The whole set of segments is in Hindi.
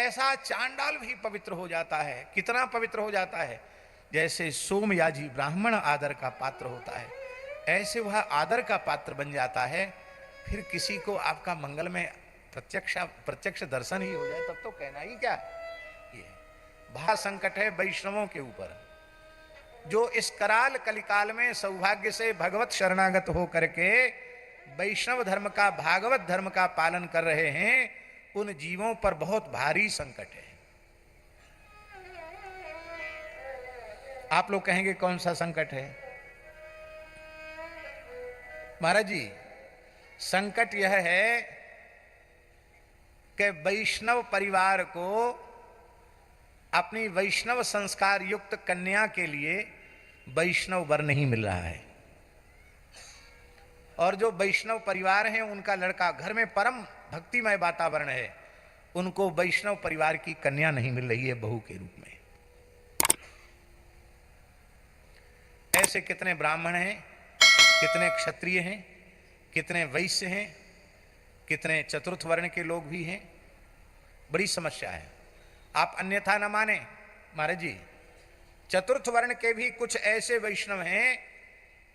ऐसा चांडाल भी पवित्र हो जाता है। कितना पवित्र हो जाता है? जैसे सोमयाजी ब्राह्मण आदर का पात्र होता है, ऐसे वह आदर का पात्र बन जाता है। फिर किसी को आपका मंगल में प्रत्यक्ष दर्शन ही हो जाए तब तो कहना ही क्या। ये बड़ा संकट है वैष्णवों के ऊपर, जो इस कराल कलिकाल में सौभाग्य से भगवत शरणागत हो करके वैष्णव धर्म का, भागवत धर्म का पालन कर रहे हैं, उन जीवों पर बहुत भारी संकट है। आप लोग कहेंगे कौन सा संकट है? महाराज जी, संकट यह है कि वैष्णव परिवार को अपनी वैष्णव संस्कार युक्त कन्या के लिए वैष्णव वर नहीं मिल रहा है, और जो वैष्णव परिवार हैं उनका लड़का, घर में परम भक्तिमय वातावरण है, उनको वैष्णव परिवार की कन्या नहीं मिल रही है बहू के रूप में। ऐसे कितने ब्राह्मण हैं, कितने क्षत्रिय हैं, कितने वैश्य हैं, कितने चतुर्थ वर्ण के लोग भी हैं। बड़ी समस्या है। आप अन्यथा न माने महाराज जी, चतुर्थ वर्ण के भी कुछ ऐसे वैष्णव हैं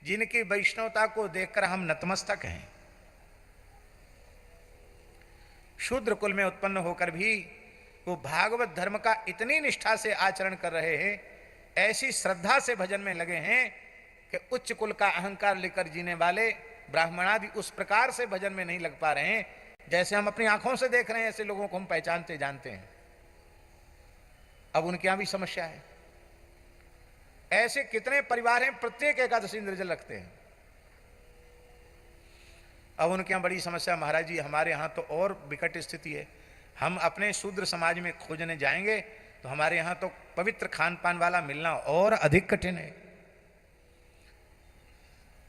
जिनकी वैष्णवता को देखकर हम नतमस्तक हैं। शूद्र कुल में उत्पन्न होकर भी वो भागवत धर्म का इतनी निष्ठा से आचरण कर रहे हैं, ऐसी श्रद्धा से भजन में लगे हैं कि उच्च कुल का अहंकार लेकर जीने वाले ब्राह्मणादि उस प्रकार से भजन में नहीं लग पा रहे हैं जैसे हम अपनी आंखों से देख रहे हैं। ऐसे लोगों को हम पहचानते जानते हैं। अब उनके यहां भी समस्या है। ऐसे कितने परिवार हैं प्रत्येक एकादशी निर्जल रखते हैं। अब उनके यहां बड़ी समस्या महाराज जी, हमारे यहां तो और विकट स्थिति है। हम अपने शूद्र समाज में खोजने जाएंगे तो हमारे यहां तो पवित्र खान पान वाला मिलना और अधिक कठिन है।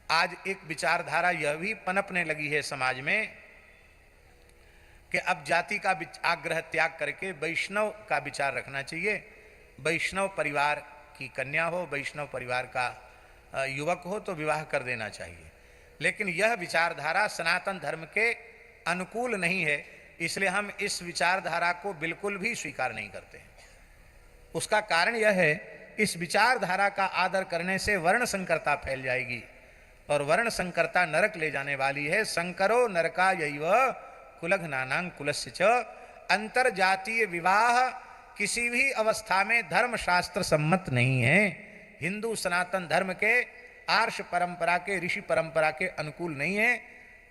आज एक विचारधारा यह भी पनपने लगी है समाज में कि अब जाति का आग्रह त्याग करके वैष्णव का विचार रखना चाहिए। वैष्णव परिवार की कन्या हो, वैष्णव परिवार का युवक हो तो विवाह कर देना चाहिए। लेकिन यह विचारधारा सनातन धर्म के अनुकूल नहीं है, इसलिए हम इस विचारधारा को बिल्कुल भी स्वीकार नहीं करते हैं। उसका कारण यह है, इस विचारधारा का आदर करने से वर्ण संकरता फैल जाएगी, और वर्ण संकरता नरक ले जाने वाली है। संकरो नरका यैव कुलघ्नानां कुलस्य च। अंतर जातीय विवाह किसी भी अवस्था में धर्म शास्त्र सम्मत नहीं है। हिंदू सनातन धर्म के आर्ष परंपरा के, ऋषि परंपरा के अनुकूल नहीं है।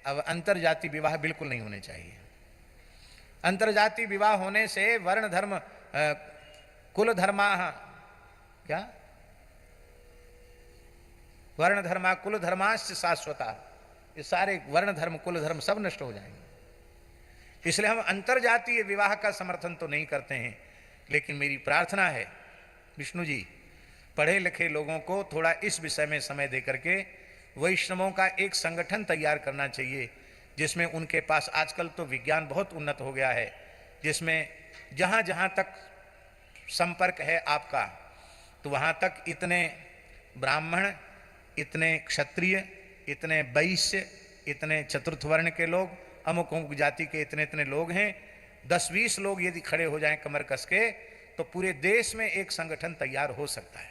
अब अंतरजाति विवाह बिल्कुल नहीं होने चाहिए। अंतरजाति विवाह होने से वर्ण धर्म कुल धर्मा, क्या वर्ण धर्मा कुल धर्माश्च शाश्वता, ये सारे वर्ण धर्म कुल धर्म सब नष्ट हो जाएंगे। इसलिए हम अंतरजातीय विवाह का समर्थन तो नहीं करते हैं, लेकिन मेरी प्रार्थना है विष्णु जी, पढ़े लिखे लोगों को थोड़ा इस विषय में समय दे करके वैष्णवों का एक संगठन तैयार करना चाहिए, जिसमें उनके पास आजकल तो विज्ञान बहुत उन्नत हो गया है, जिसमें जहाँ जहाँ तक संपर्क है आपका, तो वहाँ तक इतने ब्राह्मण, इतने क्षत्रिय, इतने वैश्य, इतने चतुर्थ वर्ण के लोग, अमुक अमुक जाति के इतने इतने लोग हैं, 10-20 लोग यदि खड़े हो जाएं कमर कस के, तो पूरे देश में एक संगठन तैयार हो सकता है।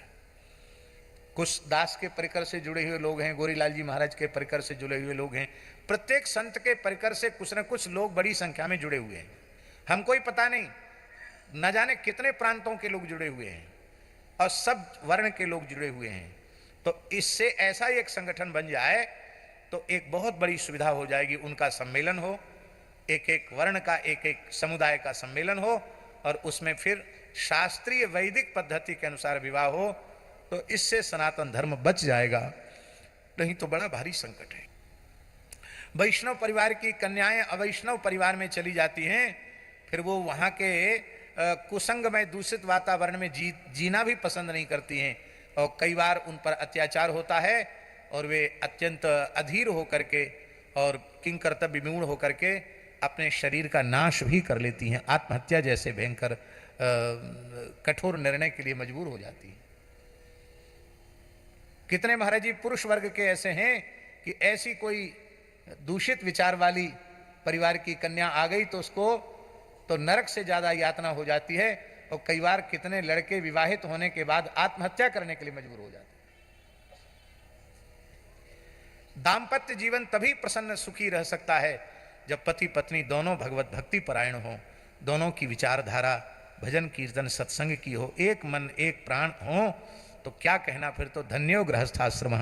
कुछ दास के परिकर से जुड़े हुए लोग हैं, गोरीलाल जी महाराज के परिकर से जुड़े हुए लोग हैं, प्रत्येक संत के परिकर से कुछ न कुछ लोग बड़ी संख्या में जुड़े हुए हैं। हमको ही पता नहीं, न जाने कितने प्रांतों के लोग जुड़े हुए हैं और सब वर्ण के लोग जुड़े हुए हैं। तो इससे ऐसा एक संगठन बन जाए तो एक बहुत बड़ी सुविधा हो जाएगी। उनका सम्मेलन हो, एक एक वर्ण का, एक एक समुदाय का सम्मेलन हो, और उसमें फिर शास्त्रीय वैदिक पद्धति के अनुसार विवाह हो, तो इससे सनातन धर्म बच जाएगा। नहीं तो बड़ा भारी संकट है। वैष्णव परिवार की कन्याएं अवैष्णव परिवार में चली जाती हैं, फिर वो वहाँ के कुसंग में दूषित वातावरण में जीना भी पसंद नहीं करती हैं, और कई बार उन पर अत्याचार होता है और वे अत्यंत अधीर होकर के और किंकर्तव्य विमूढ़ होकर के अपने शरीर का नाश भी कर लेती हैं। आत्महत्या जैसे भयंकर कठोर निर्णय के लिए मजबूर हो जाती हैं। कितने महाराज जी पुरुष वर्ग के ऐसे हैं कि ऐसी कोई दूषित विचार वाली परिवार की कन्या आ गई तो उसको तो नरक से ज्यादा यातना हो जाती है। और कई बार कितने लड़के विवाहित होने के बाद आत्महत्या करने के लिए मजबूर हो जाते हैं। दाम्पत्य जीवन तभी प्रसन्न सुखी रह सकता है जब पति पत्नी दोनों भगवत भक्ति परायण हो, दोनों की विचारधारा भजन कीर्तन सत्संग की हो, एक मन एक प्राण हो। तो क्या कहना, फिर तो धन्यो गृहस्थाश्रम।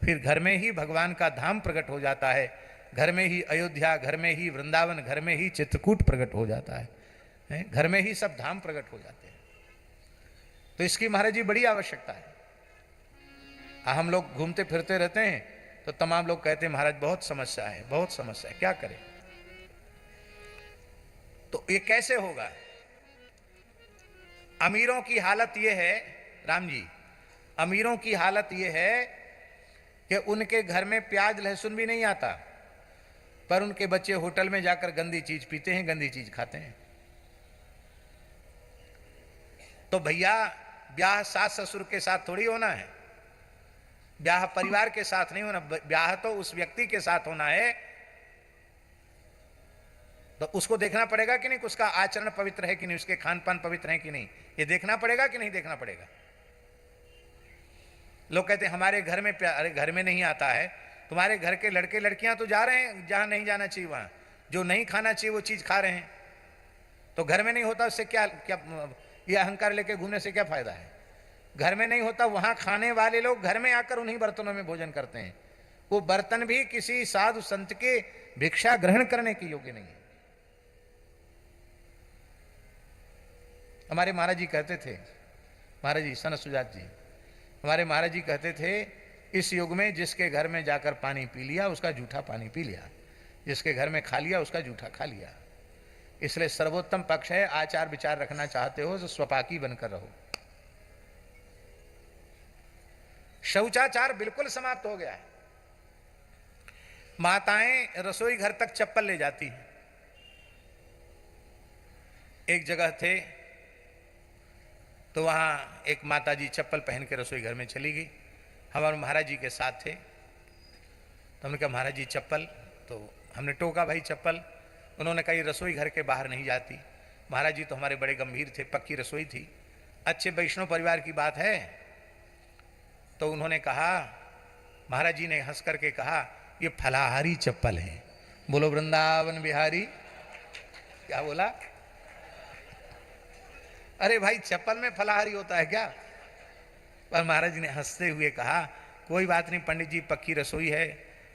फिर घर में ही भगवान का धाम प्रकट हो जाता है, घर में ही अयोध्या, घर में ही वृंदावन, घर में ही चित्रकूट प्रकट हो जाता है, घर में ही सब धाम प्रकट हो जाते हैं। तो इसकी महाराज जी बड़ी आवश्यकता है। हम लोग घूमते फिरते रहते हैं तो तमाम लोग कहते हैं महाराज बहुत समस्या है, बहुत समस्या है, क्या करें। तो ये कैसे होगा? अमीरों की हालत ये है राम जी, अमीरों की हालत ये है कि उनके घर में प्याज लहसुन भी नहीं आता, पर उनके बच्चे होटल में जाकर गंदी चीज पीते हैं, गंदी चीज खाते हैं। तो भैया ब्याह सास ससुर के साथ थोड़ी होना है, ब्याह परिवार के साथ नहीं होना, ब्याह तो उस व्यक्ति के साथ होना है। तो उसको देखना पड़ेगा कि नहीं, उसका आचरण पवित्र है कि नहीं, उसके खान पान पवित्र है कि नहीं, ये देखना पड़ेगा कि नहीं देखना पड़ेगा। लोग कहते हैं हमारे घर में अरे घर में नहीं आता है, तुम्हारे घर के लड़के लड़कियां तो जा रहे हैं जहां नहीं जाना चाहिए, वहां जो नहीं खाना चाहिए वो चीज खा रहे हैं। तो घर में नहीं होता, उससे क्या क्या ये अहंकार लेके घूमने से क्या फायदा है? घर में नहीं होता, वहां खाने वाले लोग घर में आकर उन्हीं बर्तनों में भोजन करते हैं। वो बर्तन भी किसी साधु संत के भिक्षा ग्रहण करने के योग्य नहीं है। हमारे महाराज जी कहते थे, महाराज जी सन सुजात जी, हमारे महाराज जी कहते थे इस युग में जिसके घर में जाकर पानी पी लिया उसका जूठा पानी पी लिया, जिसके घर में खा लिया उसका जूठा खा लिया। इसलिए सर्वोत्तम पक्ष है, आचार विचार रखना चाहते हो तो स्वपाकी बनकर रहो। शौचाचार बिल्कुल समाप्त हो गया है। माताएं रसोई घर तक चप्पल ले जाती हैं। एक जगह थे तो वहां एक माता जी चप्पल पहन के रसोई घर में चली गई, हमारे महाराज जी के साथ थे। तो हमने कहा महाराज जी चप्पल, तो हमने टोका भाई चप्पल। उन्होंने कहा ये रसोई घर के बाहर नहीं जाती। महाराज जी तो हमारे बड़े गंभीर थे, पक्की रसोई थी, अच्छे वैष्णव परिवार की बात है। तो उन्होंने कहा, महाराज जी ने हंस करके कहा ये फलाहारी चप्पल है। बोलो वृंदावन बिहारी। क्या बोला? अरे भाई चप्पल में फलाहारी होता है क्या? पर महाराज जी ने हंसते हुए कहा कोई बात नहीं पंडित जी, पक्की रसोई है,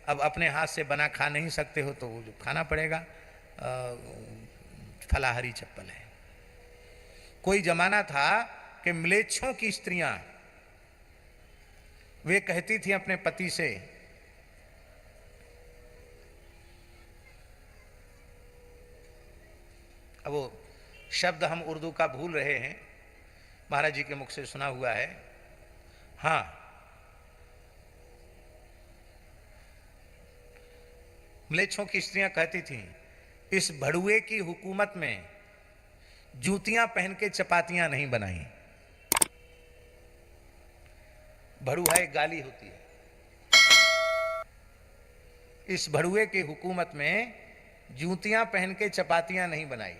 अब अपने हाथ से बना खा नहीं सकते हो तो खाना पड़ेगा, फलाहारी चप्पल है। कोई जमाना था कि म्लेच्छों की स्त्रियां वे कहती थी अपने पति से अब वो शब्द हम उर्दू का भूल रहे हैं, महाराज जी के मुख से सुना हुआ है। हाँ, म्लेच्छों की स्त्रियां कहती थी इस भड़ुए की हुकूमत में जूतियां पहन के चपातियां नहीं बनाई। भड़ुआ एक गाली होती है। इस भड़ुए की हुकूमत में जूतियां पहन के चपातियां नहीं बनाई।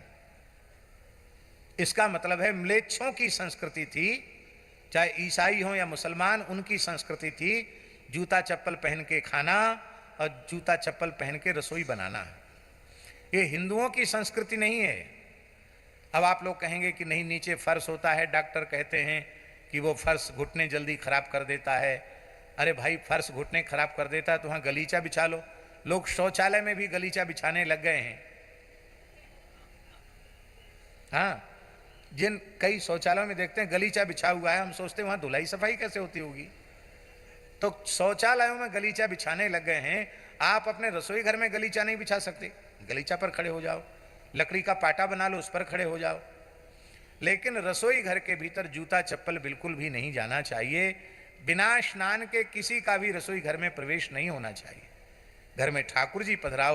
इसका मतलब है म्लेच्छों की संस्कृति थी, चाहे ईसाई हो या मुसलमान, उनकी संस्कृति थी जूता चप्पल पहन के खाना और जूता चप्पल पहन के रसोई बनाना। ये हिंदुओं की संस्कृति नहीं है। अब आप लोग कहेंगे कि नहीं नीचे फर्श होता है, डॉक्टर कहते हैं कि वो फर्श घुटने जल्दी खराब कर देता है। अरे भाई फर्श घुटने खराब कर देता है तो वहाँ गलीचा बिछा लो। लोग शौचालय में भी गलीचा बिछाने लग गए हैं। हाँ, जिन कई शौचालयों में देखते हैं गलीचा बिछा हुआ है, हम सोचते हैं वहाँ धुलाई सफाई कैसे होती होगी। तो शौचालयों में गलीचा बिछाने लग गए हैं। आप अपने रसोई घर में गलीचा नहीं बिछा सकते, गलीचा पर खड़े हो जाओ, लकड़ी का पाटा बना लो, उस पर खड़े हो जाओ। लेकिन रसोई घर के भीतर जूता चप्पल बिल्कुल भी नहीं जाना चाहिए। बिना स्नान के किसी का भी रसोई घर में प्रवेश नहीं होना चाहिए। घर में ठाकुर जी पधराओ